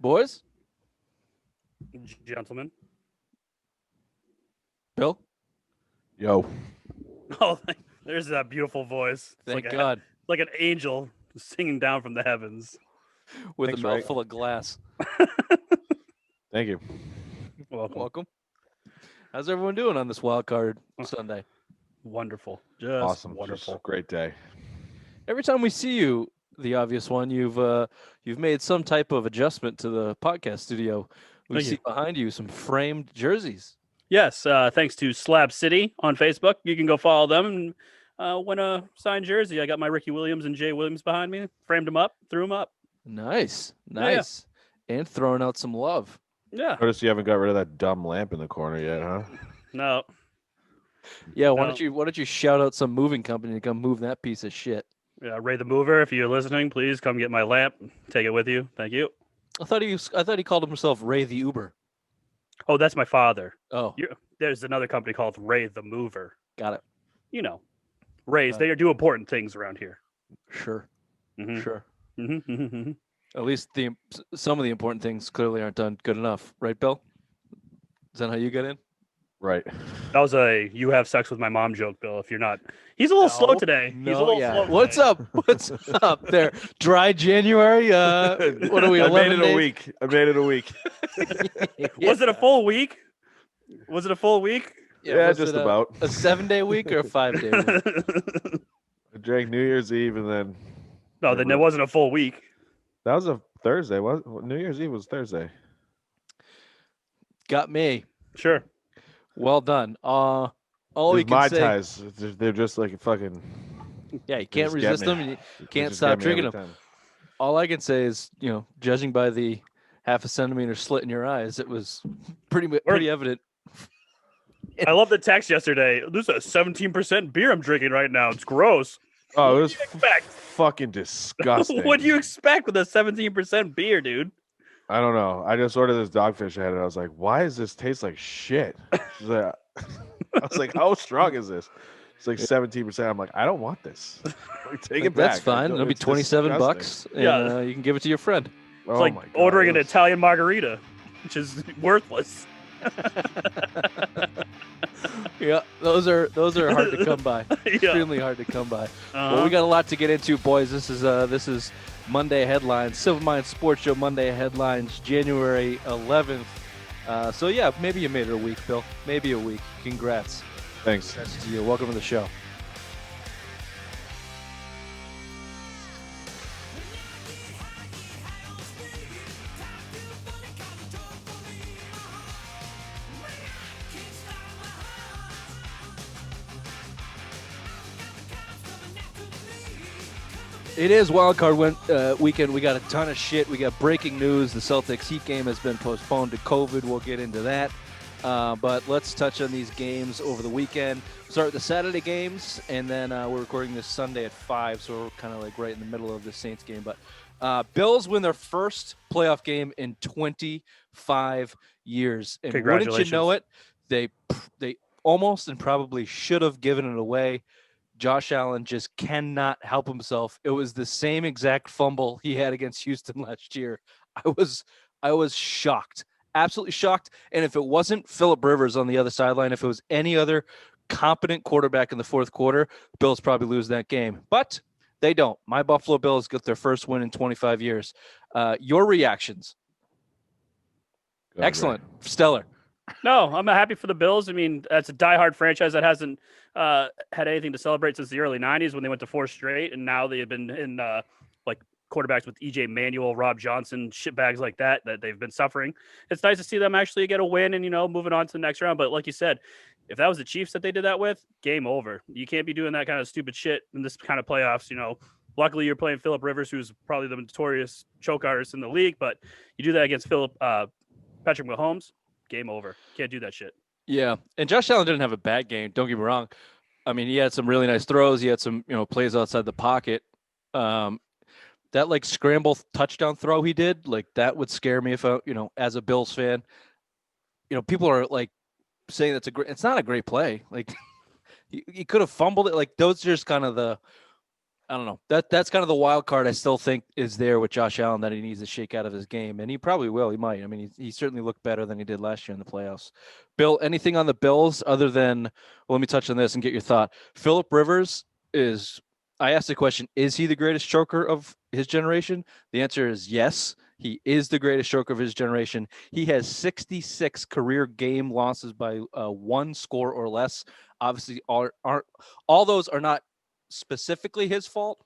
Boys? Gentlemen. Bill? Yo. Oh, there's that beautiful voice. It's Thank like God. like an angel singing down from the heavens. With Thanks, a Ray. mouthful of glass. Thank you. Welcome. How's everyone doing on this wild card Sunday? Wonderful. Just Awesome. wonderful. Just great day. Every time we see you, the obvious one, you've made some type of adjustment to the podcast studio. We Thank see you. behind you some framed jerseys. Yes, thanks to Slab City on Facebook. You can go follow them and win a signed jersey. I got my Ricky Williams and Jay Williams behind me. Framed them up, threw them up. Nice. Yeah. And throwing out some love. Yeah. Notice you haven't got rid of that dumb lamp in the corner yet, huh? No. Yeah, why No. don't you shout out some moving company to come move that piece of shit? Yeah, Ray the Mover, if you're listening, please come get my lamp. Take it with you. Thank you. I thought he called himself Ray the Uber. Oh, that's my father. Oh, There's another company called Ray the Mover. got it. You know, Rays, they do important things around here. Sure. Mhm. Sure. Mhm. At least some of the important things clearly aren't done good enough, right, Bill? Is that how you get in? Right. That was a "you have sex with my mom" joke, Bill. If you're not, he's a little slow today. He's a little slow. What's today. up? What's up there? Dry January. What are we? I 11 made it days? a week. I made it a week. Was it a full week? Was it a full week? Yeah, was just it about. a 7-day week or a 5-day week? I drank New Year's Eve and then No, then it wasn't a full week. that was a Thursday. New Year's Eve was Thursday. Got me. Sure. Well done. All we There's can my say. ties. They're just like fucking. Yeah, you they can't just get resist me. them. And you They can't just stop get me every drinking them. time. All I can say is, judging by the half a centimeter slit in your eyes, it was pretty evident. I love the text yesterday. This is a 17% beer I'm drinking right now. It's gross. Oh, What it was do you expect? fucking disgusting. What do you expect with a 17% beer, dude? I don't know. I just ordered this dogfish I had, and I was like, "Why does this taste like shit?" She's like, I was like, "How strong is this?" It's like 17%. I'm like, "I don't want this. Like, take it back." That's fine. It'll be It's $27, disgusting. and Yeah. you can give it to your friend. It's Oh like my God, ordering it an was- Italian margarita, which is worthless. Yeah, those are hard to come by. Yeah. Extremely hard to come by. Well, Uh-huh. we got a lot to get into, boys. This is Monday Headlines, Silver Mind Sports Show Monday Headlines, January 11th. So yeah, maybe you made it a week, Bill. Maybe a week. Congrats. Thanks. Congrats to you. Welcome to the show. It is wildcard weekend. We got a ton of shit. We got breaking news. The Celtics Heat game has been postponed to COVID. We'll get into that. But let's touch on these games over the weekend. Start with the Saturday games, and then we're recording this Sunday at 5, so we're kind of like right in the middle of the Saints game. But Bills win their first playoff game in 25 years. And wouldn't you know it, they almost and probably should have given it away. Josh Allen just cannot help himself. It was the same exact fumble he had against Houston last year. I was shocked, absolutely shocked. And if it wasn't Phillip Rivers on the other sideline, if it was any other competent quarterback in the fourth quarter, Bills probably lose that game. But they don't. My Buffalo Bills get their first win in 25 years. Your reactions? Good, Excellent. Ray. Stellar. No, I'm happy for the Bills. I mean, that's a diehard franchise that hasn't had anything to celebrate since the early 90s when they went to 4 straight, and now they have been in like quarterbacks with EJ Manuel, Rob Johnson, shitbags like that they've been suffering. It's nice to see them actually get a win and, moving on to the next round. But like you said, if that was the Chiefs that they did that with, game over. You can't be doing that kind of stupid shit in this kind of playoffs, Luckily, you're playing Phillip Rivers, who's probably the notorious choke artist in the league, but you do that against Patrick Mahomes, game over. Can't do that shit. Yeah, and Josh Allen didn't have a bad game. Don't get me wrong. I mean, he had some really nice throws. He had some, plays outside the pocket. That like scramble touchdown throw he did, like that would scare me if I, as a Bills fan. People are like saying it's not a great play. Like he could have fumbled it. Like those are just kind of I don't know. That's kind of the wild card I still think is there with Josh Allen that he needs to shake out of his game, and he probably will. He might. I mean, he certainly looked better than he did last year in the playoffs. Bill, anything on the Bills other than, well, let me touch on this and get your thought. Phillip Rivers is, I asked the question, is he the greatest choker of his generation? The answer is yes. He is the greatest choker of his generation. He has 66 career game losses by one score or less. Obviously, all those are not specifically his fault,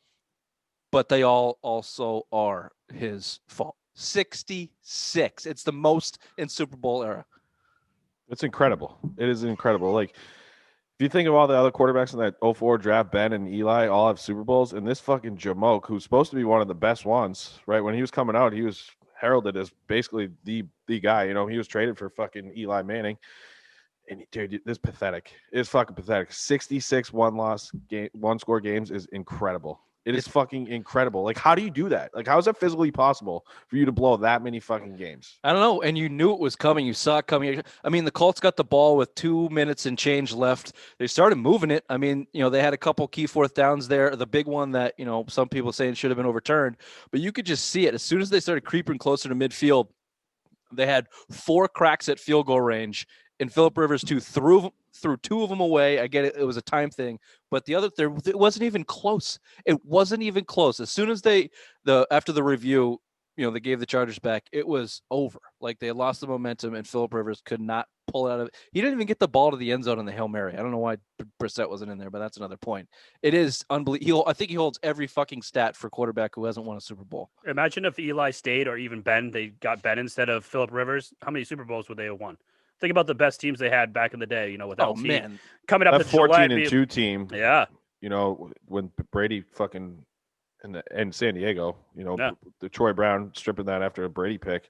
but they all also are his fault. 66. It's the most in Super Bowl era. It's incredible. It is incredible. Like, if you think of all the other quarterbacks in that 04 draft, Ben and Eli all have Super Bowls, and this fucking Jamoke, who's supposed to be one of the best ones, right? When he was coming out, he was heralded as basically the guy. You know, he was traded for fucking Eli Manning. And dude, this is pathetic. It's fucking pathetic. 66 one score games is incredible. It's fucking incredible. Like, how do you do that? Like, how is that physically possible for you to blow that many fucking games? I don't know. And you knew it was coming. You saw it coming. I mean, the Colts got the ball with 2 minutes and change left. They started moving it. I mean, you know, they had a couple key fourth downs there. The big one that, you know, some people saying should have been overturned, but you could just see it. As soon as they started creeping closer to midfield, they had 4 cracks at field goal range. And Phillip Rivers threw 2 of them away. I get it; it was a time thing, but the other it wasn't even close. It wasn't even close. As soon as after the review, you know, they gave the Chargers back, it was over. Like, they lost the momentum, and Phillip Rivers could not pull it out of it. He didn't even get the ball to the end zone in the Hail Mary. I don't know why Brissett wasn't in there, but that's another point. It is unbelievable. I think he holds every fucking stat for quarterback who hasn't won a Super Bowl. Imagine if Eli stayed, or even Ben, they got Ben instead of Phillip Rivers. How many Super Bowls would they have won? Think about the best teams they had back in the day, you know, with LT. Man. Coming up that to 14-2 team. Yeah. You know, when Brady fucking in San Diego, you know, Yeah. the Troy Brown stripping that after a Brady pick,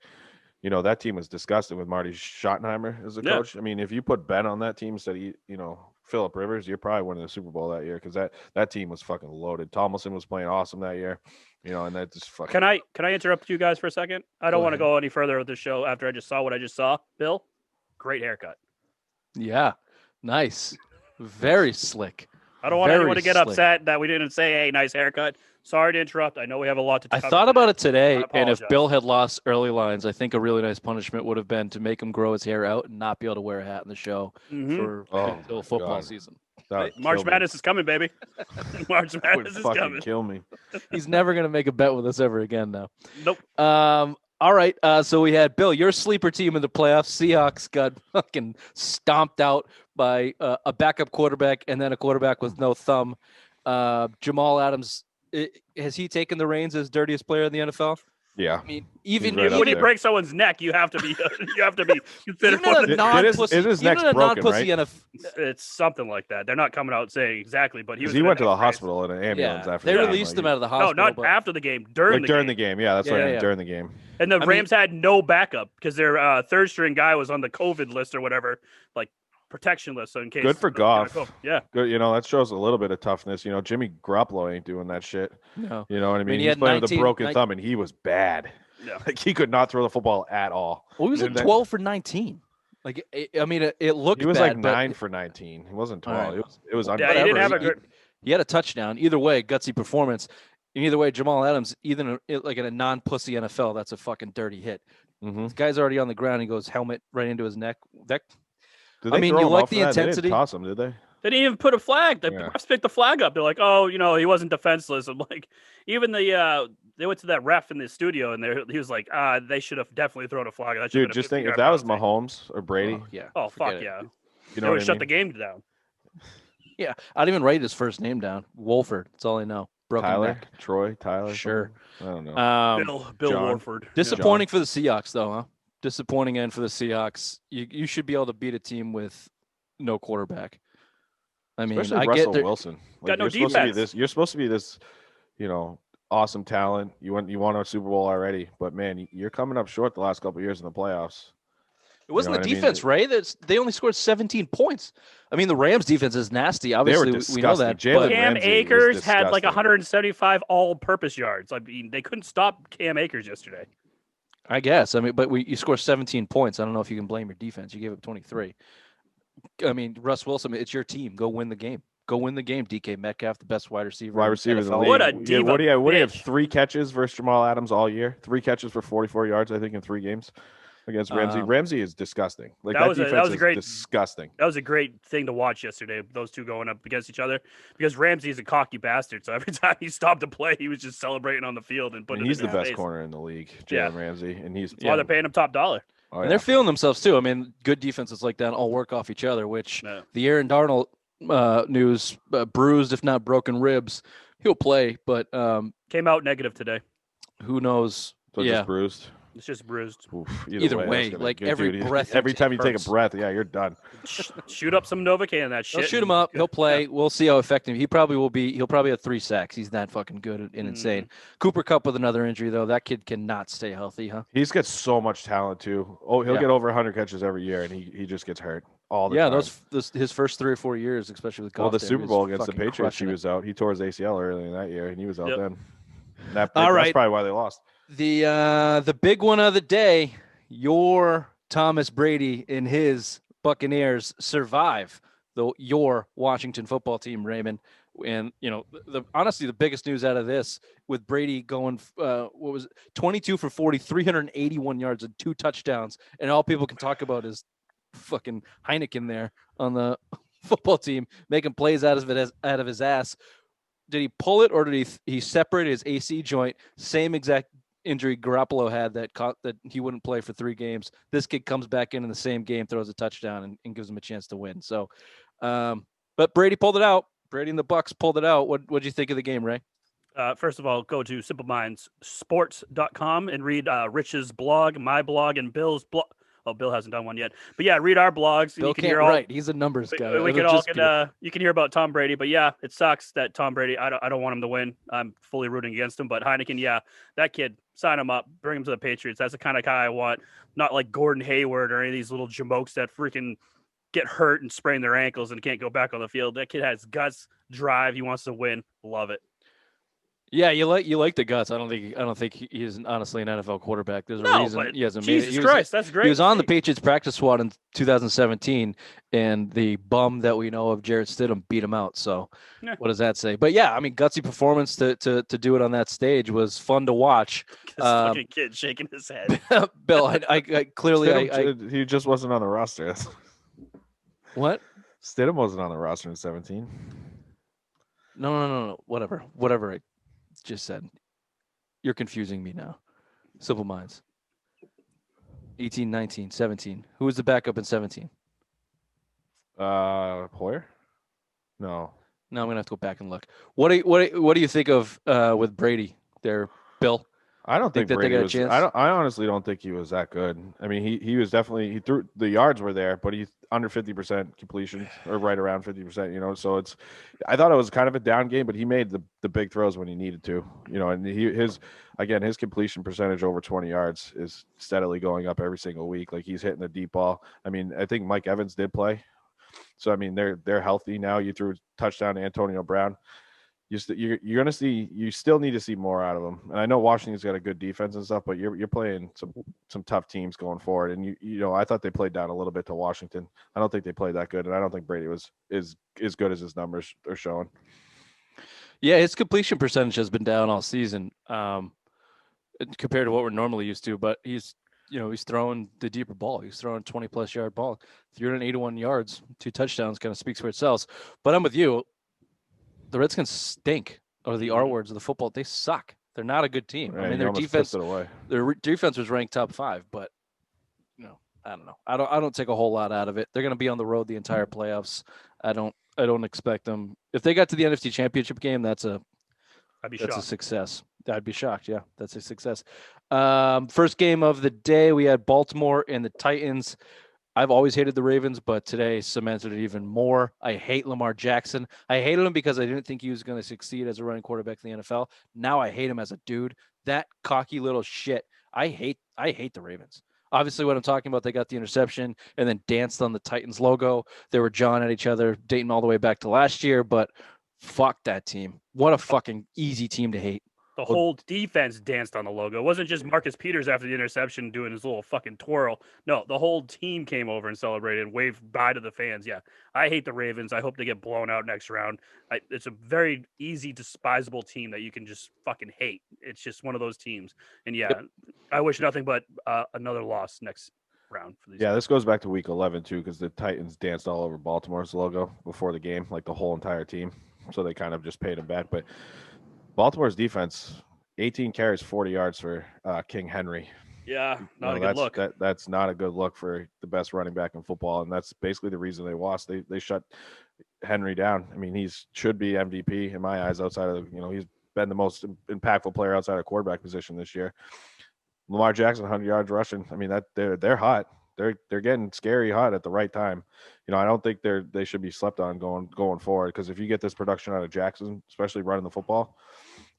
you know, that team was disgusting with Marty Schottenheimer as the coach. I mean, if you put Ben on that team instead of, you know, Phillip Rivers, you're probably winning the Super Bowl that year, because that team was fucking loaded. Tomlinson was playing awesome that year, you know, and that just fucking. Can I interrupt you guys for a second? I don't want to go any further with the show after I just saw what I just saw. Bill, great haircut. Yeah, nice, very slick. I don't want anyone to get upset that we didn't say, "Hey, nice haircut." Sorry to interrupt. I know we have a lot to cover. I thought about it today, and if Bill had lost early lines, I think a really nice punishment would have been to make him grow his hair out and not be able to wear a hat in the show until football season. March Madness is coming, baby. March Madness is coming. Kill me. He's never going to make a bet with us ever again now. Nope. All right. So we had Bill, your sleeper team in the playoffs. Seahawks got fucking stomped out by a backup quarterback and then a quarterback with no thumb. Jamal Adams. Has he taken the reins as dirtiest player in the NFL? Yeah. I mean, even when you break someone's neck, you have to be considered one of the non-pussy. It is next broken, right? It's something like that. They're not coming out saying exactly, but he went to the hospital in an ambulance after. They released him out of the hospital. No, not after the game. During the game. Yeah, that's what I mean. During the game. And the Rams had no backup because their third string guy was on the COVID list or whatever, like protection list. So in case. Good for Goff. Yeah. Good. You know, that shows a little bit of toughness. You know, Jimmy Garoppolo ain't doing that shit. No. You know what I mean? He's playing with a broken thumb, and he was bad. Yeah. Like, he could not throw the football at all. Well, he was like 12 for 19. Like, I mean, it looked He was bad, like 9 for 19. He wasn't 12. It was yeah, he didn't have a good. He had a touchdown. Either way, gutsy performance. And either way, Jamal Adams, even like in a non-pussy NFL, that's a fucking dirty hit. Mm-hmm. This guy's already on the ground. He goes helmet right into his neck. I mean, you like the intensity. They didn't toss him, did they? They didn't even put a flag. The refs picked the flag up. They're like, "Oh, you know, he wasn't defenseless." I'm like, even they went to that ref in the studio, and he was like, they should have definitely thrown a flag. Dude, just think if that was Mahomes or Brady. Oh fuck yeah. You know, shut the game down. Yeah, I didn't even write his first name down. Wolford. That's all I know. Broken Tyler, neck. Troy, Tyler. Sure. I don't know. Bill Wolford. Disappointing for the Seahawks, though, huh? Disappointing end for the Seahawks. You should be able to beat a team with no quarterback. I mean, especially Russell Wilson. Like, got no defense. You're supposed to be this, you know, awesome talent. You won a Super Bowl already, but man, you're coming up short the last couple of years in the playoffs. It wasn't the defense, Ray. They only scored 17 points. I mean, the Rams' defense is nasty. Obviously, we know that. Cam Akers had like 175 all-purpose yards. I mean, they couldn't stop Cam Akers yesterday. I guess. I mean, but you score 17 points. I don't know if you can blame your defense. You gave up 23. I mean, Russ Wilson, it's your team. Go win the game. go win the game. DK Metcalf, the best wide receiver Wide in receiver in the NFL. league. What a Yeah, diva what do you have? bitch. 3 catches versus Jamal Adams all year. 3 catches for 44 yards, I think, in 3 games against Ramsey. Ramsey is disgusting. Like that defense is disgusting. That was a great thing to watch yesterday. Those two going up against each other because Ramsey is a cocky bastard. So every time he stopped to play, he was just celebrating on the field and putting. He's it the in best his face. corner in the league, Jalen Ramsey, and he's That's why they're paying him top dollar. Oh, and they're feeling themselves too. I mean, good defenses like that all work off each other. Which the Aaron Darnold news, bruised if not broken ribs, he'll play, but came out negative today. Who knows? So just bruised. It's just bruised. Oof, either way, like every breath. Every time you take a breath, you're done. Shoot up some Novocaine and that shit. They'll shoot him up. He'll play. Yeah. We'll see how effective he probably will be. He'll probably have 3 sacks. He's that fucking good and insane. Cooper Kupp with another injury though. That kid cannot stay healthy, huh? He's got so much talent too. Oh, he'll get over 100 catches every year, and he just gets hurt all the time. Yeah, his first 3 or 4 years, especially with Goff. Well, the Super Bowl against the Patriots, he was out. He tore his ACL early in that year, and he was out then. That's probably why they lost. The big one of the day, your Thomas Brady and his Buccaneers survive your Washington football team, Raymond. And honestly, the biggest news out of this with Brady going 22 for 40, 381 yards and 2 touchdowns, and all people can talk about is fucking Heineken there on the football team making plays out of his ass. Did he pull it, or did he separate his AC joint? Same exact injury Garoppolo had that he wouldn't play for 3 games. This kid comes back in the same game, throws a touchdown, and gives him a chance to win. So, but Brady pulled it out. Brady and the Bucs pulled it out. What'd you think of the game, Ray? First of all, go to simplemindsports.com and read Rich's blog, my blog, and Bill's blog. Oh, Bill hasn't done one yet. But yeah, read our blogs. Bill can't write. He's a numbers guy. You can hear about Tom Brady. But yeah, it sucks that Tom Brady, I don't want him to win. I'm fully rooting against him. But Heineken, that kid, sign him up. Bring him to the Patriots. That's the kind of guy I want. Not like Gordon Hayward or any of these little jamokes that freaking get hurt and sprain their ankles and can't go back on the field. That kid has guts, drive. He wants to win. Love it. Yeah, you like the guts. I don't think he's honestly an NFL quarterback. There's a reason he hasn't made it. Jesus Christ, that's great. He was on the Patriots practice squad in 2017, and the bum that we know of, Jarrett Stidham, beat him out. So, What does that say? But yeah, I mean, gutsy performance to do it on that stage was fun to watch. This fucking kid shaking his head. Bill, I clearly he just wasn't on the roster. What? Stidham wasn't on the roster in 17. No. Whatever I just said. You're confusing me now. Simple Minds. 18, 19, 17. Who was the backup in 17? Hoyer? No, I'm gonna have to go back and look. What do you think of with Brady there, Bill? I don't think that Brady they got was. a chance? I honestly don't think he was that good. I mean, he was definitely, he threw, the yards were there, but he's under 50% completion, or right around 50%. So I thought it was kind of a down game, but he made the big throws when he needed to. And his completion percentage over 20 yards is steadily going up every single week. Like, he's hitting the deep ball. I mean, I think Mike Evans did play, so I mean they're healthy now. You threw a touchdown to Antonio Brown. You're going to see, you still need to see more out of them. And I know Washington's got a good defense and stuff, but you're playing some tough teams going forward. And I thought they played down a little bit to Washington. I don't think they played that good, and I don't think Brady was as good as his numbers are showing. Yeah, his completion percentage has been down all season compared to what we're normally used to. But he's throwing the deeper ball. He's throwing 20+ yard ball, 381 yards, 2 touchdowns. Kind of speaks for itself. But I'm with you. The Redskins stink, or the R words of the football. They suck. They're not a good team. Right, I mean, their defense was ranked top 5, but I don't know. I don't take a whole lot out of it. They're going to be on the road the entire playoffs. I don't expect them. If they got to the NFC Championship game, that's a success. I'd be shocked. Yeah, that's a success. First game of the day, we had Baltimore and the Titans. I've always hated the Ravens, but today cemented it even more. I hate Lamar Jackson. I hated him because I didn't think he was going to succeed as a running quarterback in the NFL. Now I hate him as a dude. That cocky little shit. I hate the Ravens. Obviously, what I'm talking about, they got the interception and then danced on the Titans logo. They were jawing at each other, dating all the way back to last year, but fuck that team. What a fucking easy team to hate. The whole defense danced on the logo. It wasn't just Marcus Peters after the interception doing his little fucking twirl. No, the whole team came over and celebrated and waved bye to the fans. Yeah, I hate the Ravens. I hope they get blown out next round. It's a very easy, despisable team that you can just fucking hate. It's just one of those teams. And yeah, I wish nothing but another loss next round for these. Yeah, this goes back to week 11 too, because the Titans danced all over Baltimore's logo before the game, like the whole entire team. So they kind of just paid him back. But Baltimore's defense, 18 carries, 40 yards for King Henry. Yeah, not a good look. That's not a good look for the best running back in football, and that's basically the reason they lost. They shut Henry down. I mean, he should be MVP in my eyes. Outside of he's been the most impactful player outside of quarterback position this year. Lamar Jackson, 100 yards rushing. I mean, that they're hot. They're getting scary hot at the right time. I don't think they should be slept on going forward, because if you get this production out of Jackson, especially running the football,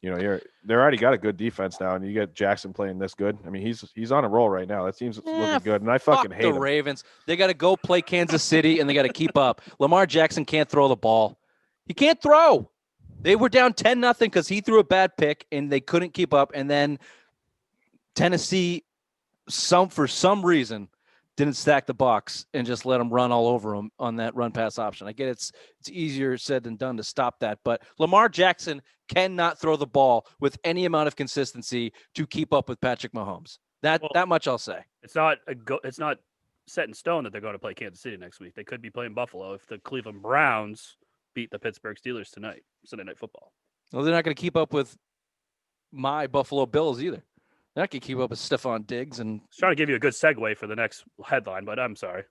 they're already got a good defense now, and you get Jackson playing this good. I mean, he's on a roll right now. That team's looking good, and I fucking hate the him. Ravens. They got to go play Kansas City, and they got to keep up. Lamar Jackson can't throw the ball. He can't throw. They were down 10-0 because he threw a bad pick, and they couldn't keep up. And then Tennessee, for some reason, didn't stack the box and just let them run all over them on that run pass option. I get it's easier said than done to stop that, but Lamar Jackson cannot throw the ball with any amount of consistency to keep up with Patrick Mahomes. That much I'll say. It's not set in stone that they're going to play Kansas City next week. They could be playing Buffalo if the Cleveland Browns beat the Pittsburgh Steelers tonight, Sunday Night Football. Well, they're not going to keep up with my Buffalo Bills either. They're not going to keep up with Stephon Diggs. And I was trying to give you a good segue for the next headline, but I'm sorry.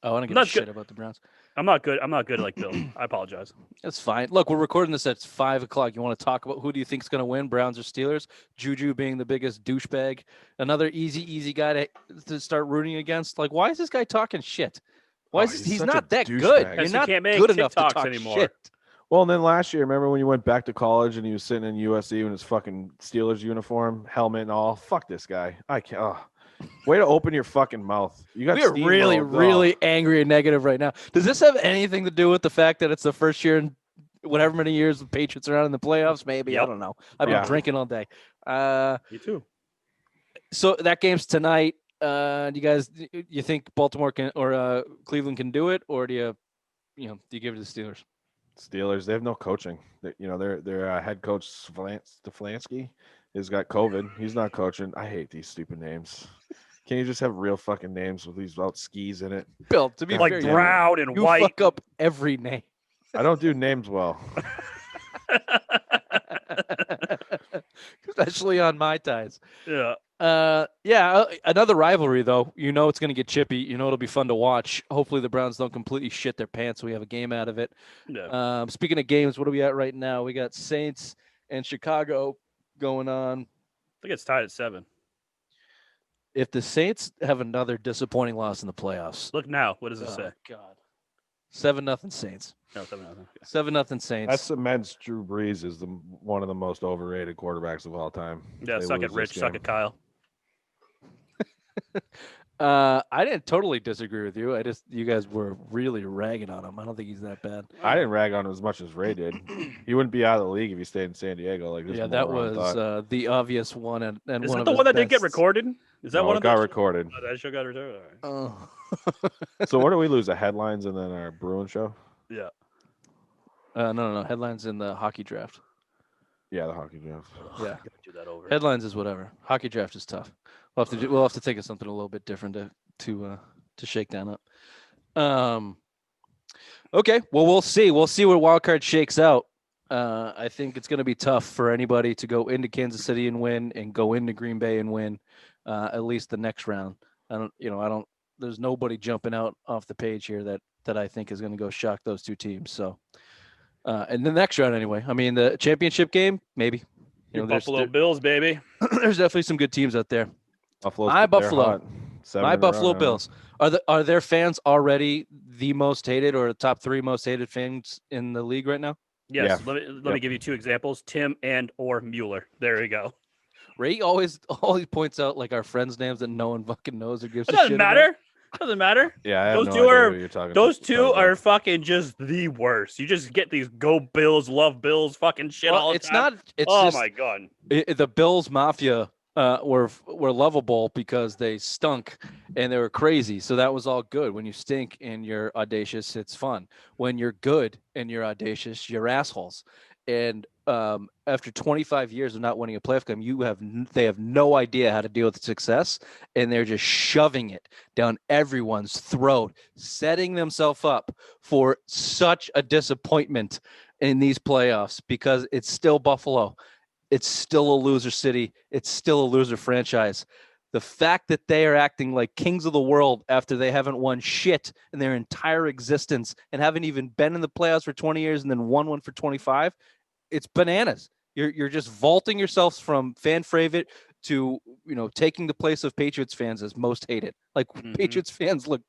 Oh, I don't give a shit about the Browns. I'm not good like Bill. I apologize. That's fine. Look, we're recording this at 5 o'clock. You want to talk about who do you think is going to win, Browns or Steelers? Juju being the biggest douchebag. Another easy guy to start rooting against. Like, why is this guy talking shit? Why is he's not that good? You're not good enough to talk anymore. Shit. Well, and then last year, remember when you went back to college and he was sitting in USC in his fucking Steelers uniform, helmet and all? Fuck this guy. I can't. Oh. Way to open your fucking mouth. You got. We're really angry and negative right now. Does this have anything to do with the fact that it's the first year in whatever many years the Patriots are out in the playoffs? Maybe. Yep. I don't know. I've been drinking all day. Me too. So that game's tonight. Do you think Baltimore can or Cleveland can do it, or do you give it to the Steelers? Steelers, they have no coaching. Their head coach Stefanski has got COVID. He's not coaching. I hate these stupid names. Can you just have real fucking names with these about skis in it? Bill, to be like fair, brown and you white. Fuck up every name. I don't do names well. Especially on my ties. Yeah. Another rivalry, though. It's going to get chippy. It'll be fun to watch. Hopefully the Browns don't completely shit their pants so we have a game out of it. Yeah. Speaking of games, what are we at right now? We got Saints and Chicago going on. I think it's tied at 7. If the Saints have another disappointing loss in the playoffs. Look now. What does it say? God. 7-0 Saints. No, 7-0. 7-0 Saints. That cements Drew Brees is one of the most overrated quarterbacks of all time. Yeah, suck it, Rich. Suck it, Kyle. I didn't totally disagree with you. You guys were really ragging on him. I don't think he's that bad. I didn't rag on him as much as Ray did. He wouldn't be out of the league if he stayed in San Diego. Like this. Yeah, that was the obvious one. And is one that of the one that best. didn't get recorded? Is that one of got recorded? Oh, that show got recorded. All right. Oh. So what do we lose? The headlines and then our Bruin show? Yeah. No. Headlines in the hockey draft. Yeah, the hockey draft. Yeah. Do that over. Headlines is whatever. Hockey draft is tough. We'll have to think of something a little bit different to shake that up. Okay. Well, we'll see. We'll see where wild card shakes out. I think it's going to be tough for anybody to go into Kansas City and win, and go into Green Bay and win at least the next round. There's nobody jumping out off the page here that I think is going to go shock those two teams. So, and the next round anyway. I mean, the championship game, maybe. Buffalo Bills, baby. There's definitely some good teams out there. My Buffalo Bills. Are their fans already the most hated or the top 3 most hated fans in the league right now? Yes. Yeah. Let me give you 2 examples: Tim and or Mueller. There you go. Ray always points out like our friends' names that no one fucking knows or gives a shit. It doesn't matter. Doesn't matter. Yeah, I have Those no two idea are who you're talking those talking two are about. fucking just the worst. You just get these go Bills, love Bills, fucking shit all the it's time. not. It's Oh just my god. the Bills Mafia were lovable because they stunk and they were crazy. So that was all good. When you stink and you're audacious, it's fun. When you're good and you're audacious, you're assholes. And after 25 years of not winning a playoff game, they have no idea how to deal with success, and they're just shoving it down everyone's throat, setting themselves up for such a disappointment in these playoffs because it's still Buffalo. It's still a loser city. It's still a loser franchise. The fact that they are acting like kings of the world after they haven't won shit in their entire existence and haven't even been in the playoffs for 20 years and then won one for 25, it's bananas. You're just vaulting yourselves from fan favorite to, taking the place of Patriots fans as most hated. Like Patriots fans look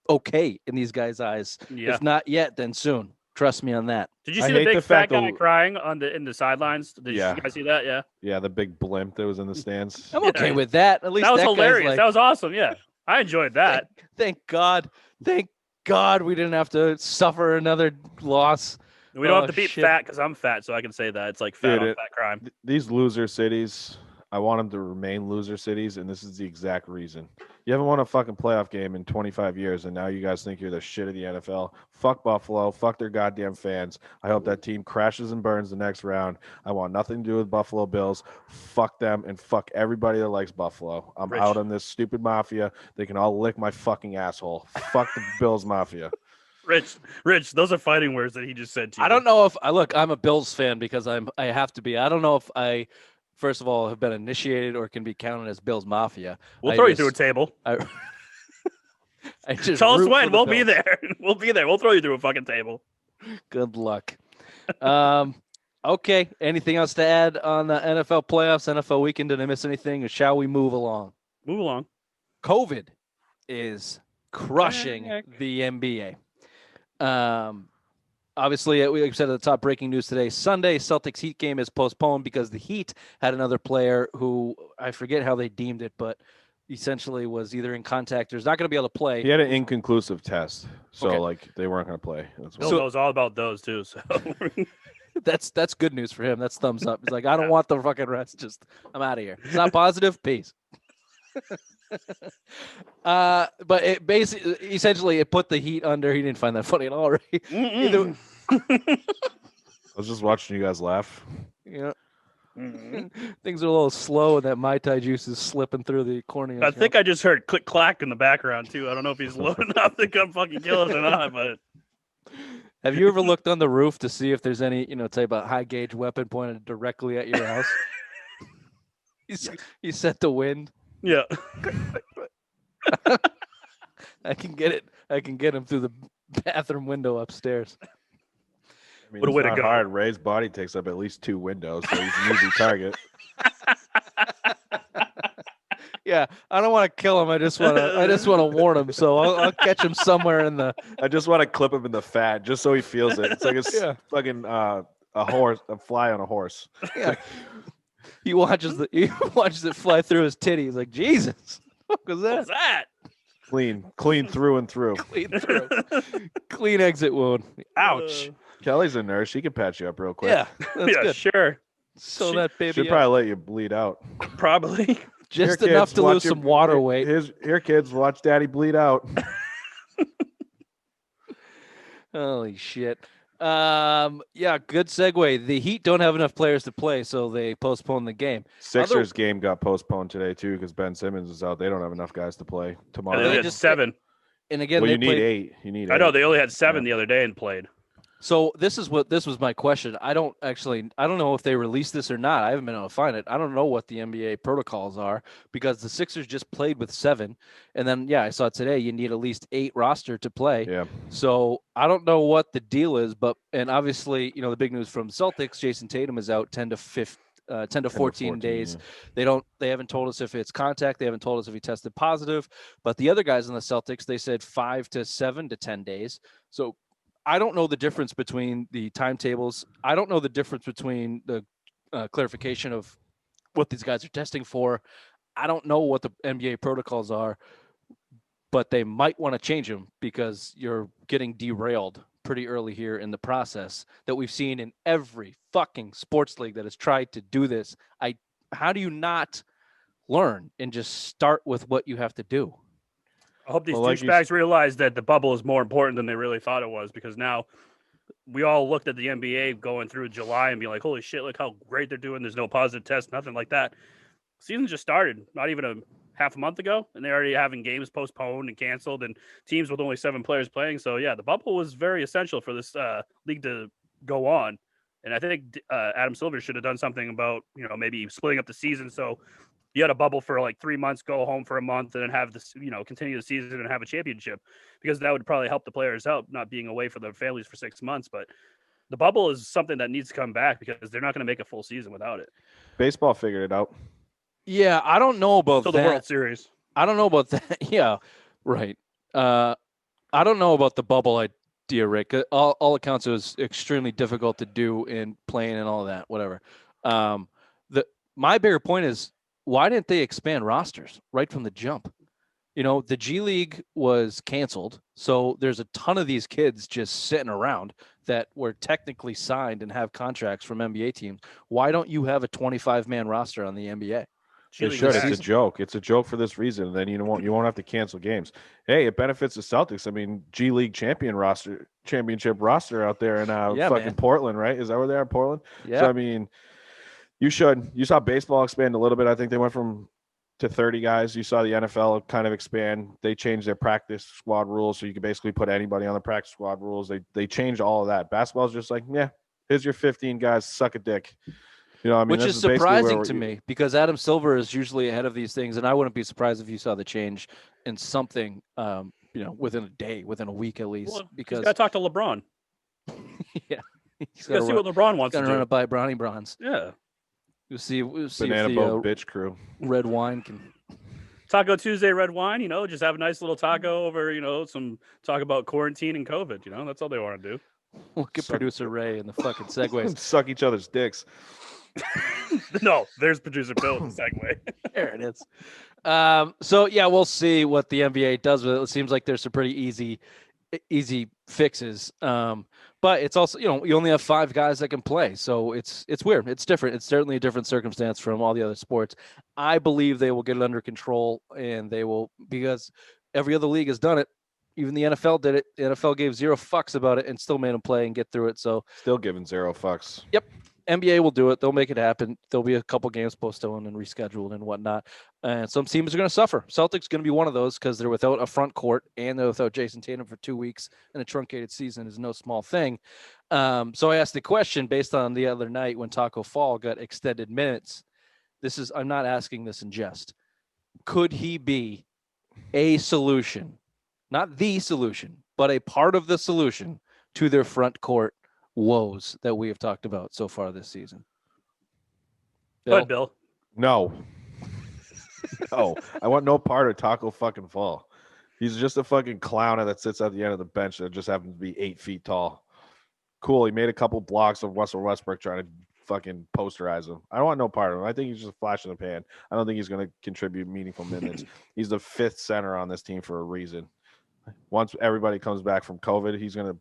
okay in these guys' eyes. Yeah. If not yet, then soon. Trust me on that. Did you I see the hate big the fat fact guy that- crying in the sidelines? Did Yeah. you guys see that? Yeah. Yeah, the big blimp that was in the stands. I'm Yeah. okay with that. At least That was guy's hilarious. like, That was awesome. Yeah. I enjoyed that. Thank God. Thank God we didn't have to suffer another loss. We don't Oh, have to beat shit. fat because I'm fat, so I can say that. It's like fat on Dude, fat crime. These loser cities, I want them to remain loser cities, and this is the exact reason. You haven't won a fucking playoff game in 25 years, and now you guys think you're the shit of the NFL. Fuck Buffalo. Fuck their goddamn fans. I hope that team crashes and burns the next round. I want nothing to do with Buffalo Bills. Fuck them and fuck everybody that likes Buffalo. I'm Rich. out on this stupid mafia. They can all lick my fucking asshole. Fuck the Bills Mafia. Rich, those are fighting words that he just said to you. I don't know if I'm a Bills fan because I have to be. I don't know if I, first of all, have been initiated or can be counted as Bills Mafia. We'll I throw you just- through a table. I just Tell us root for when. the We'll be Bills. there. We'll be there. We'll throw you through a fucking table. Good luck. Okay. Anything else to add on the NFL playoffs, NFL weekend? Did I miss anything? Or shall we move along? Move along. COVID is crushing Heck. the NBA. Obviously, we said at the top, breaking news today, Sunday, Celtics Heat game is postponed because the Heat had another player who, I forget how they deemed it, but essentially was either in contact or is not going to be able to play. He had an inconclusive test, so Okay. they weren't going to play. That's Bill why. knows all about those too. So That's good news for him. That's thumbs up. He's like, I don't want the fucking rest. Just, I'm out of here. It's not positive. Peace. But it essentially it put the Heat under. He didn't find that funny at all, right? Either, I was just watching you guys laugh. you know, things are a little slow, and that Mai Tai juice is slipping through the cornea. I think I just heard click clack in the background too. I don't know if he's low enough to come fucking kill us or not, but Have you ever looked on the roof to see if there's any, type of high gauge weapon pointed directly at your house? You set the wind. yeah. I can get it. I can get him through the bathroom window upstairs. I mean, What a it's way to not go. hard. Ray's body takes up at least 2 windows, so he's an easy target. Yeah, I don't want to kill him. I just want to warn him. So I'll catch him somewhere in the. I just want to clip him in the fat just so he feels it. It's like Yeah. fucking a fly on a horse. Yeah. He watches it fly through his titty. He's like, Jesus, what was What was that? that? Clean through and through. Clean through. Clean exit wound. Ouch. Kelly's a nurse. She can patch you up real quick. Yeah, that's Yeah, good. sure. So that baby Should up. probably let you bleed out. Probably. just Here, enough kids, to watch lose your- some water weight. Here, kids, watch daddy bleed out. Holy shit. Yeah, good segue. The Heat don't have enough players to play, so they postponed the game. Sixers game got postponed today too because Ben Simmons is out. They don't have enough guys to play tomorrow. They they only had just- 7. And again, Well, they you need played, 8. You need. I know 8. they only had 7 the other day and played. So this was my question. I don't know if they released this or not. I haven't been able to find it. I don't know what the NBA protocols are because the Sixers just played with 7, and then I saw today you need at least 8 roster to play. Yeah. So I don't know what the deal is, and obviously the big news from Celtics, Jayson Tatum is out 10 to 14 days. yeah. They haven't told us if it's contact. They haven't told us if he tested positive. But the other guys in the Celtics, they said 5 to 7 to 10 days. So I don't know the difference between the timetables. I don't know the difference between the clarification of what these guys are testing for. I don't know what the NBA protocols are. but they might want to change them because you're getting derailed pretty early here in the process that we've seen in every fucking sports league that has tried to do this. How do you not learn and just start with what you have to do? I hope these douchebags realize that the bubble is more important than they really thought it was, because now we all looked at the NBA going through July and be like, holy shit, look how great they're doing. There's no positive test, nothing like that. Season just started not even a half a month ago, and they're already having games postponed and canceled and teams with only 7 players playing. So, yeah, the bubble was very essential for this league to go on. And I think Adam Silver should have done something about, maybe splitting up the season. So you had a bubble for like 3 months, go home for a month, and then have this, continue the season and have a championship, because that would probably help the players out, not being away for their families for 6 months. But the bubble is something that needs to come back, because they're not going to make a full season without it. Baseball figured it out. Yeah, I don't know about that. The World Series. I don't know about that. Yeah, right. I don't know about the bubble idea, Rick. All accounts, it was extremely difficult to do in playing and all of that, whatever. My bigger point is, why didn't they expand rosters right from the jump? The G League was canceled, so there's a ton of these kids just sitting around that were technically signed and have contracts from NBA teams. Why don't you have a 25-man roster on the NBA? They should. It's a joke. It's a joke for this reason. Then you won't have to cancel games. Hey, it benefits the Celtics. I mean, G League championship roster out there in fucking Portland, right? Is that where they are in Portland? Yeah. So I mean, you saw baseball expand a little bit. I think they went to 30 guys. You saw the NFL kind of expand. They changed their practice squad rules, so you can basically put anybody on the practice squad rules. They changed all of that. Basketball's just like, yeah, here's your 15 guys, suck a dick. Which is surprising to me, because Adam Silver is usually ahead of these things, and I wouldn't be surprised if you saw the change in something, within a day, within a week at least. Well, because he's got to talk to LeBron. Yeah, he's got to see what LeBron wants to do. Run it by Bronny Bronze. Yeah, we'll see Banana if Boat bitch crew. Red wine can. Taco Tuesday red wine. Just have a nice little taco over. Some talk about quarantine and COVID. That's all they want to do. Look at producer Ray and the fucking segues. Suck each other's dicks. No, there's producer Bill in the segue. There it is. So yeah, we'll see what the NBA does with it. It seems like there's some pretty easy fixes. But it's also, you only have 5 guys that can play. So it's weird. It's different. It's certainly a different circumstance from all the other sports. I believe they will get it under control, and they will, because every other league has done it. Even the NFL did it. The NFL gave 0 fucks about it and still made them play and get through it. So still giving 0 fucks. Yep. NBA will do it. They'll make it happen. There'll be a couple games postponed and rescheduled and whatnot. And some teams are going to suffer. Celtics going to be one of those, because they're without a front court and they're without Jayson Tatum for 2 weeks, and a truncated season is no small thing. So I asked the question based on the other night when Taco Fall got extended minutes. I'm not asking this in jest. Could he be a solution, not the solution, but a part of the solution to their front court woes that we have talked about so far this season? Go ahead, Bill. No. No. I want no part of Taco fucking Fall. He's just a fucking clown that sits at the end of the bench that just happens to be 8 feet tall. Cool. He made a couple blocks of Russell Westbrook trying to fucking posterize him. I don't want no part of him. I think he's just a flash in the pan. I don't think he's going to contribute meaningful minutes. He's the 5th center on this team for a reason. Once everybody comes back from COVID, he's going to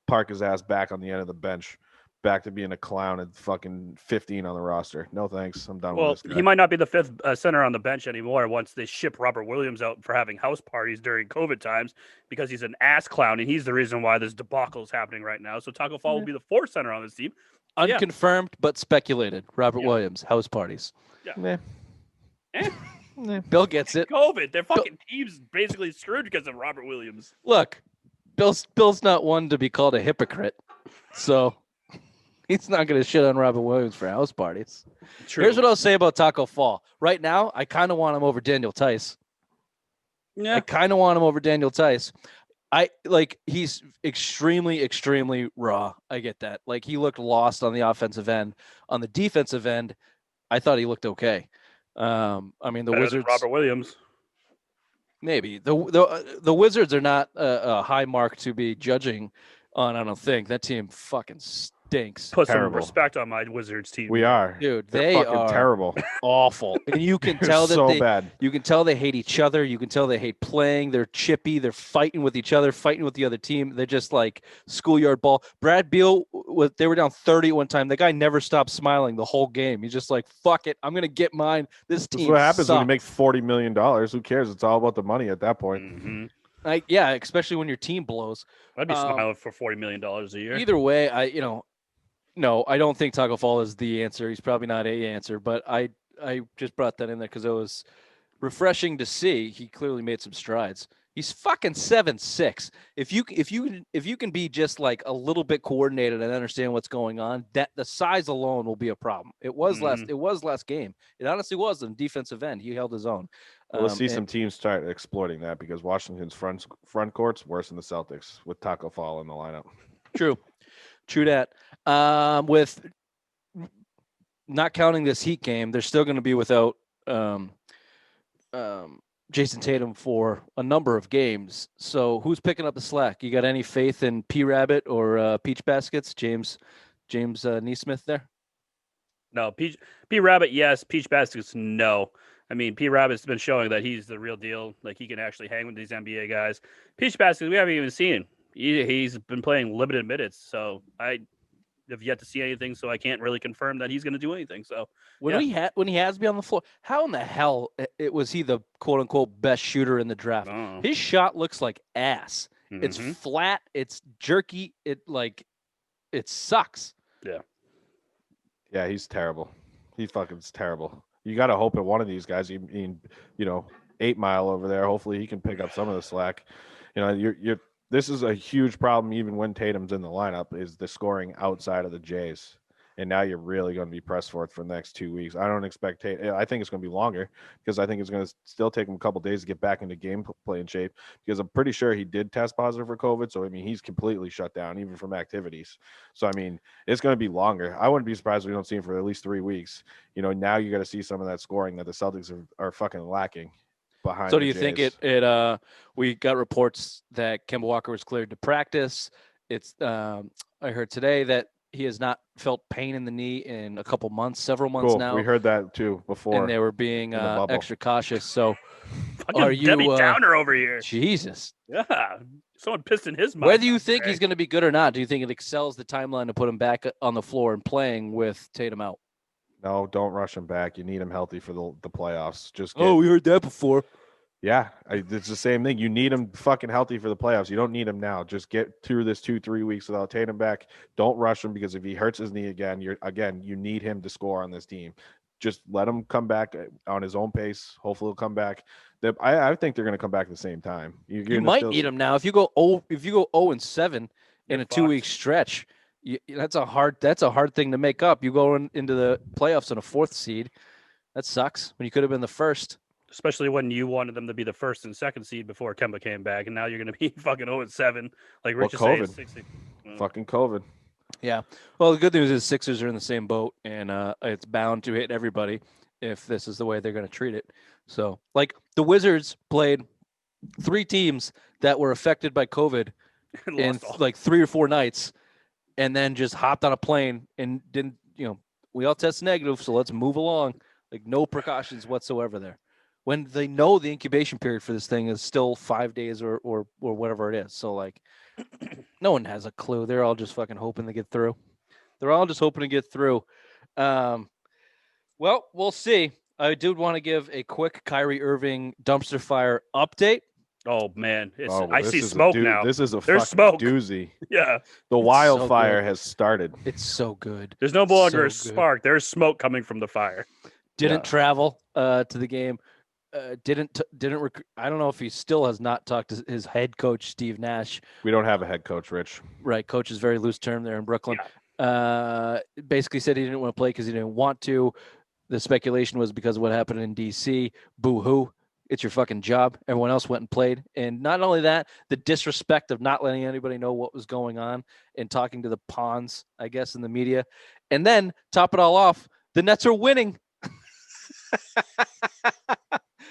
park his ass back on the end of the bench, back to being a clown at fucking 15 on the roster. No thanks. I'm done with this guy. He might not be the 5th center on the bench anymore once they ship Robert Williams out for having house parties during COVID times, because he's an ass clown, and he's the reason why this debacle is happening right now. So Taco Fall will be the 4th center on this team. Unconfirmed, but speculated. Robert Williams, house parties. Yeah. Bill gets it. COVID. Their fucking team's basically screwed because of Robert Williams. Look, Bill's not one to be called a hypocrite, so he's not going to shit on Robert Williams for house parties. True. Here's what I'll say about Taco Fall. Right now, I kind of want him over Daniel Tice. Yeah. I kind of want him over Daniel Tice. He's extremely, extremely raw. I get that. He looked lost on the offensive end. On the defensive end, I thought he looked okay. The Better Wizards. than Robert Williams. Maybe the Wizards are not a high mark to be judging on. I don't think that team fucking stinks. Put some Terrible. respect on my Wizards team. We are. Dude, They're they fucking are terrible. awful. And you can They're tell that so bad. you can tell they hate each other. You can tell they hate playing. They're chippy. They're fighting with each other, fighting with the other team. They're just like schoolyard ball. Brad Beal, they were down 30 at one time. The guy never stopped smiling the whole game. He's just like, fuck it. I'm going to get mine. This team That's what happens when you sucks. make $40 million. Who cares? It's all about the money at that point. Mm-hmm. Yeah, especially when your team blows. I'd be smiling for $40 million a year. Either way, no, I don't think Taco Fall is the answer. He's probably not a answer, but I just brought that in there because it was refreshing to see. He clearly made some strides. He's fucking 7'6". If you can be just like a little bit coordinated and understand what's going on, that the size alone will be a problem. It was last game. It honestly was on defensive end. He held his own. Well, let's see some teams start exploiting that because Washington's front court's worse than the Celtics with Taco Fall in the lineup. True that. With not counting this Heat game, they're still going to be without Jayson Tatum for a number of games. So who's picking up the slack? You got any faith in P Rabbit or Peach Baskets? James Neesmith there? No, P Rabbit, yes. Peach Baskets, no. I mean, P Rabbit's been showing that he's the real deal. Like, he can actually hang with these NBA guys. Peach Baskets, we haven't even seen him. He's been playing limited minutes, so I have yet to see anything. So I can't really confirm that he's going to do anything. So when he has to be on the floor, how in the hell was he the quote unquote best shooter in the draft? Oh. His shot looks like ass. Mm-hmm. It's flat. It's jerky. It sucks. Yeah, he's terrible. He fucking is terrible. You got to hope that one of these guys, 8 Mile over there, hopefully he can pick up some of the slack. This is a huge problem even when Tatum's in the lineup is the scoring outside of the Jays. And now you're really going to be pressed for it for the next 2 weeks. I don't expect Tatum. I think it's going to be longer because I think it's going to still take him a couple days to get back into game playing shape because I'm pretty sure he did test positive for COVID. So, I mean, he's completely shut down even from activities. So, I mean, it's going to be longer. I wouldn't be surprised if we don't see him for at least 3 weeks. Now you got to see some of that scoring that the Celtics are fucking lacking. So do you think we got reports that Kemba Walker was cleared to practice? I heard today that he has not felt pain in the knee in a couple months, several months now. We heard that too before. And they were being extra cautious. So are you Debbie Downer over here? Jesus. Yeah. Someone pissed in his mind. Whether you think he's going to be good or not, do you think it excels the timeline to put him back on the floor and playing with Tatum out? No, don't rush him back. You need him healthy for the playoffs. We heard that before. Yeah, it's the same thing. You need him fucking healthy for the playoffs. You don't need him now. Just get through this 2-3 weeks without Tatum back. Don't rush him because if he hurts his knee again, you need him to score on this team. Just let him come back on his own pace. Hopefully he'll come back. I think they're going to come back at the same time. You might need him now. If you go 0-7 in a 2-week stretch, that's a hard thing to make up. You go into the playoffs in a 4th seed. That sucks when you could have been the first. Especially when you wanted them to be the 1st and 2nd seed before Kemba came back, and now you're going to be fucking 0-7. Like Rich is saying, 60. Fucking COVID. Yeah. Well, the good news is Sixers are in the same boat, and it's bound to hit everybody if this is the way they're going to treat it. So, like, the Wizards played 3 teams that were affected by COVID in like 3 or 4 nights, and then just hopped on a plane and didn't. We all test negative, so let's move along. Like, no precautions whatsoever there. When they know the incubation period for this thing is still 5 days or whatever it is. So, like, no one has a clue. They're all just fucking hoping to get through. Well, we'll see. I do want to give a quick Kyrie Irving dumpster fire update. Oh, man. I see smoke now. This is There's fucking smoke. doozy. Yeah. The wildfire has started. It's so good. There's no longer a spark. There's smoke coming from the fire. Didn't travel to the game. I don't know if he still has not talked to his head coach, Steve Nash. We don't have a head coach, Rich. Right. Coach is very loose term there in Brooklyn. Yeah. Basically said he didn't want to play because he didn't want to. The speculation was because of what happened in DC. Boo-hoo. It's your fucking job. Everyone else went and played. And not only that, the disrespect of not letting anybody know what was going on and talking to the pawns, I guess, in the media. And then, top it all off, the Nets are winning.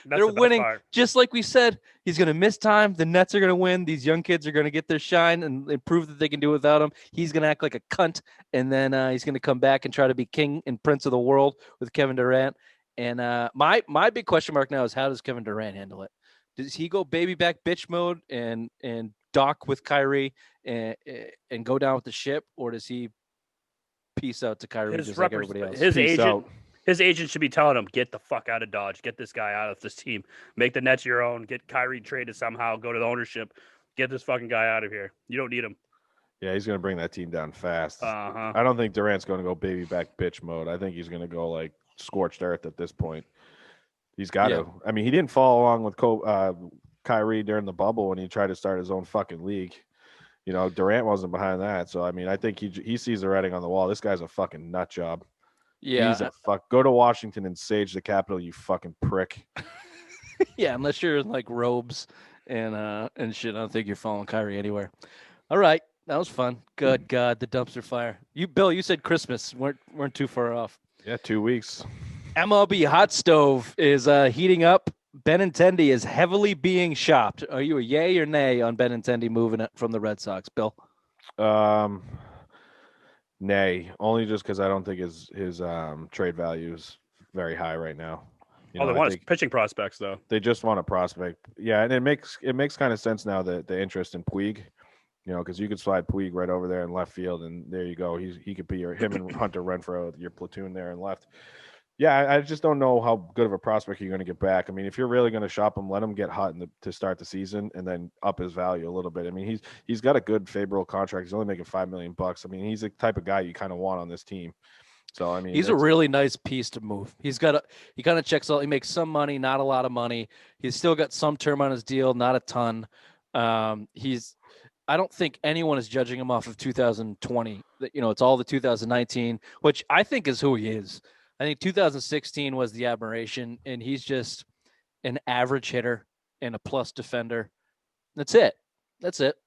They're the best winning. part. Just like we said, he's going to miss time. The Nets are going to win. These young kids are going to get their shine and prove that they can do it without him. He's going to act like a cunt, and then he's going to come back and try to be king and prince of the world with Kevin Durant. And my big question mark now is, how does Kevin Durant handle it? Does he go baby back bitch mode and dock with Kyrie and go down with the ship, or does he peace out to Kyrie just like everybody else? His agent should be telling him, get the fuck out of Dodge, get this guy out of this team, make the Nets your own, get Kyrie traded somehow, go to the ownership, get this fucking guy out of here. You don't need him. Yeah, he's going to bring that team down fast. Uh-huh. I don't think Durant's going to go baby back bitch mode. I think he's going to go like scorched earth at this point. He's got to. I mean, he didn't follow along with Kyrie during the bubble when he tried to start his own fucking league. You know, Durant wasn't behind that. So, I mean, I think he sees the writing on the wall. This guy's a fucking nut job. Yeah. He's a fuck. Go to Washington and sage the Capitol, you fucking prick. Yeah, unless you're in like robes and shit. I don't think you're following Kyrie anywhere. All right. That was fun. Good God, the dumpster fire. Bill, you said Christmas. Weren't too far off. Yeah, 2 weeks. MLB hot stove is heating up. Benintendi is heavily being shopped. Are you a yay or nay on Benintendi moving it from the Red Sox, Bill? Nay, only just because I don't think his trade value is very high right now. They want pitching prospects though. They just want a prospect. Yeah, and it makes kind of sense now that the interest in Puig, you know, because you could slide Puig right over there in left field, and there you go. He could be him and Hunter Renfroe, your platoon there in left. Yeah, I just don't know how good of a prospect you're going to get back. I mean, if you're really going to shop him, let him get hot to start the season, and then up his value a little bit. I mean, he's got a good favorable contract. He's only making $5 million. I mean, he's the type of guy you kind of want on this team. So I mean, he's a really nice piece to move. He kind of checks out. He makes some money, not a lot of money. He's still got some term on his deal, not a ton. I don't think anyone is judging him off of 2020. You know, it's all the 2019, which I think is who he is. I think 2016 was the admiration, and he's just an average hitter and a plus defender. That's it.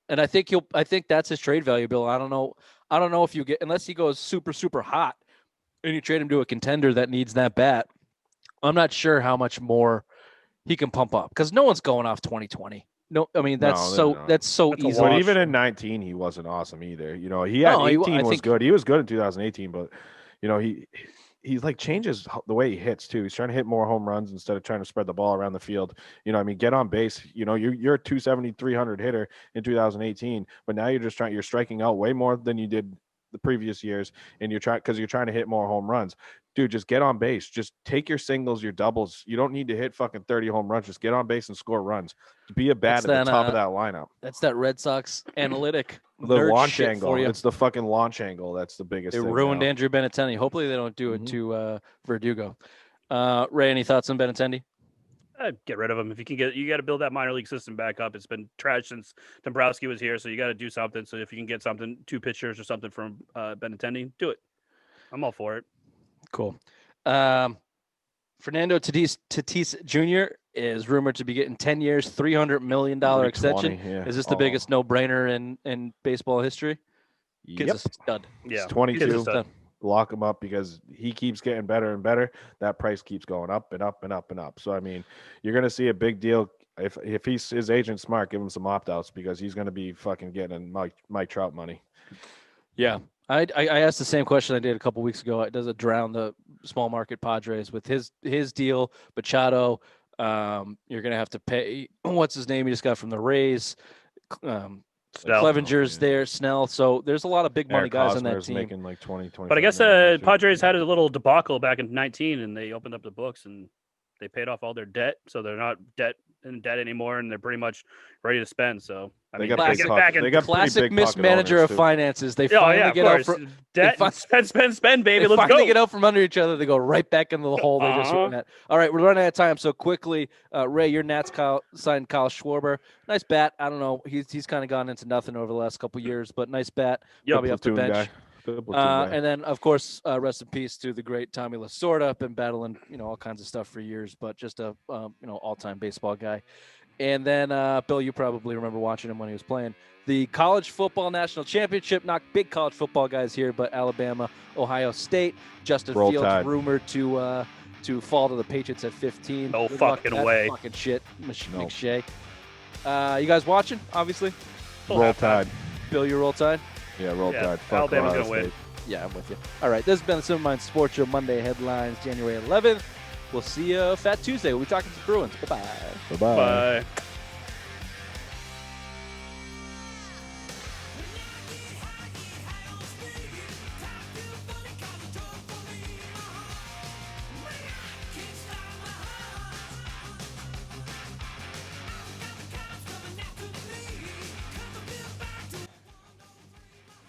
And I think that's his trade value, Bill. I don't know if you get, unless he goes super, super hot and you trade him to a contender that needs that bat. I'm not sure how much more he can pump up because no one's going off 2020. No, I mean that's so easy. But even in 19, he wasn't awesome either. You know, he had 18 was good. He was good in 2018, but you know he like changes the way he hits too. He's trying to hit more home runs instead of trying to spread the ball around the field. You know, I mean, get on base. You know, you're a 270, 300 hitter in 2018, but now you're striking out way more than you did the previous years, and you're trying to hit more home runs. Dude, just get on base. Just take your singles, your doubles. You don't need to hit fucking 30 home runs. Just get on base and score runs. Be a bat at the top of that lineup. That's that Red Sox analytic. The launch angle. It's the fucking launch angle. That's the biggest thing. They ruined Andrew Benintendi. Hopefully they don't do it to Verdugo. Ray, any thoughts on Benintendi? Get rid of him. If you can you got to build that minor league system back up. It's been trash since Dombrowski was here, so you got to do something. So if you can get something, 2 pitchers or something from Benintendi, do it. I'm all for it. Cool. Fernando Tatis Jr. is rumored to be getting 10 years, $300 million extension. Yeah. Is this the biggest no-brainer in baseball history? Yep. Kid's a stud. Yeah. He's 22. Lock him up because he keeps getting better and better. That price keeps going up and up and up and up. So, I mean, you're going to see a big deal. If he's his agent smart, give him some opt-outs because he's going to be fucking getting Mike Trout money. Yeah. I asked the same question I did a couple weeks ago. Does it drown the small market Padres with his deal? Machado, you're going to have to pay. What's his name? He just got from the Rays. Clevenger's there, Snell. So there's a lot of big money guys on that team. Making like 20, but I guess Padres had a little debacle back in 19, and they opened up the books and they paid off all their debt, so they're not in debt anymore, and they're pretty much ready to spend. So I mean, they got classic mismanager of finances. They finally get out from debt, spend, baby. They Let's finally go. get out from under each other. They go right back into the hole they just went at. All right, we're running out of time. So quickly, Ray, your Nats signed Kyle Schwarber. Nice bat. I don't know. He's kind of gone into nothing over the last couple years, but nice bat. Probably off the bench. And then, of course, rest in peace to the great Tommy Lasorda. Been battling, all kinds of stuff for years, but just a, all-time baseball guy. And then, Bill, you probably remember watching him when he was playing the college football national championship. Not big college football guys here, but Alabama, Ohio State. Justin Fields rumored to to fall to the Patriots at 15. No Good luck fucking with that way. Fucking shit, No. McShay. You guys watching? Obviously, Roll Tide. Bill, you Roll Tide. Yeah, Roll Yeah, Tide. Fuck Alabama's Ohio gonna win. State. Yeah, I'm with you. All right, this has been the Simple Mind Sports Show Monday headlines, January 11th. We'll see you Fat Tuesday. We'll be talking to Bruins. Bye-bye. Bye-bye. Bye.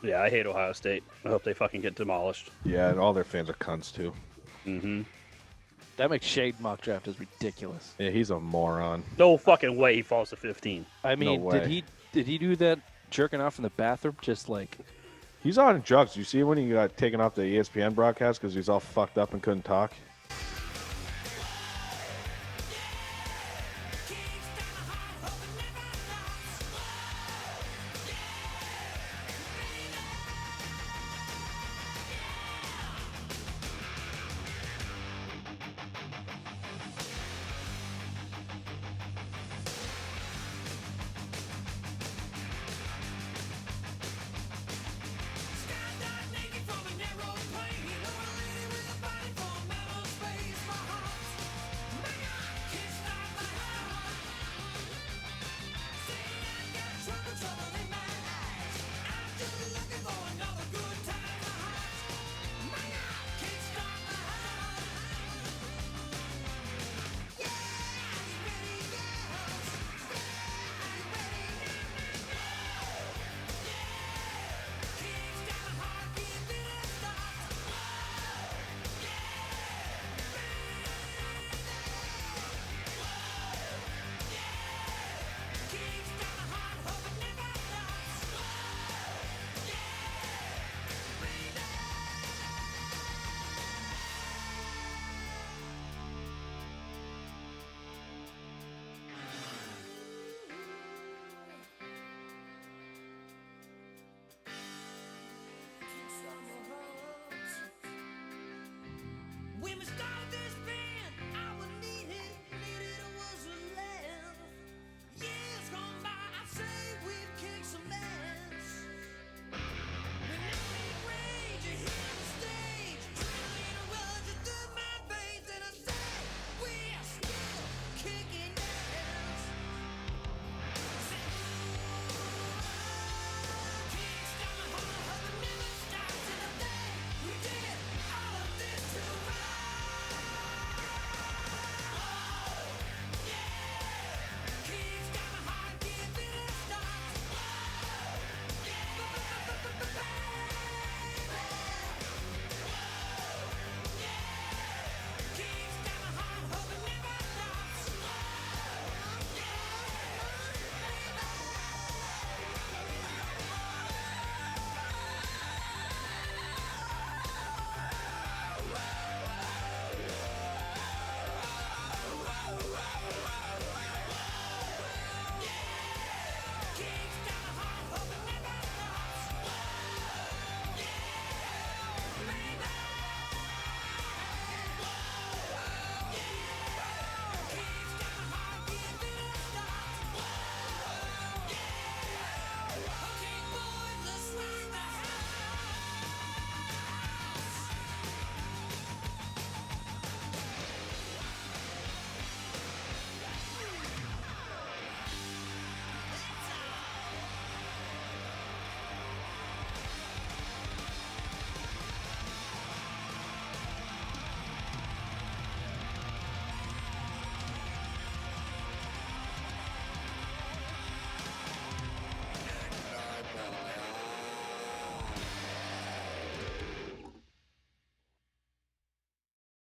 Yeah, I hate Ohio State. I hope they fucking get demolished. Yeah, and all their fans are cunts, too. Mm-hmm. That McShay mock draft is ridiculous. Yeah, he's a moron. No fucking way he falls to 15. I mean, way. did he do that jerking off in the bathroom? Just like, He's on drugs. You see when he got taken off the ESPN broadcast because he was all fucked up and couldn't talk?